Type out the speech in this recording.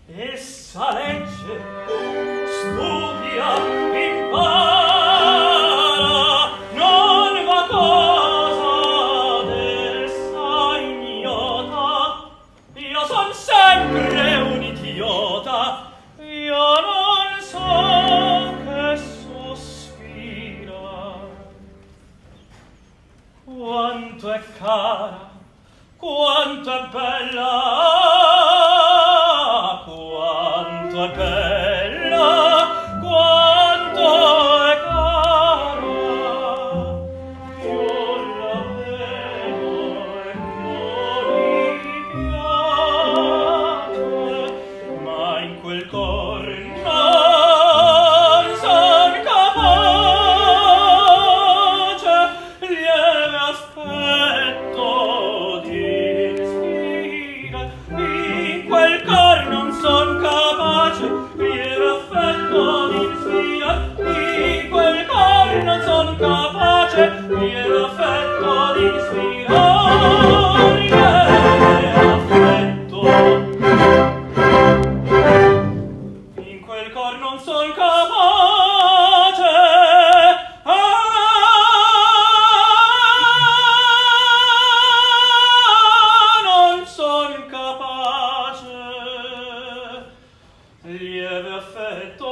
essa legge, studia, impara, non va cosa d'essa ignota. Io son sempre un idiota, io non so che sospira. Quanto è cara, quanto è bella, quanto è bella, quanto è cara. Io la vedo e non mi piace, ma in quel cor non son capace lieve affetto d'inspira. In quel cor non son capace lieve affetto d'inspira. In quel cor non son capace lieve affetto d'inspira. Lieve affetto. In quel cor non son capace, non son capace, lieve affetto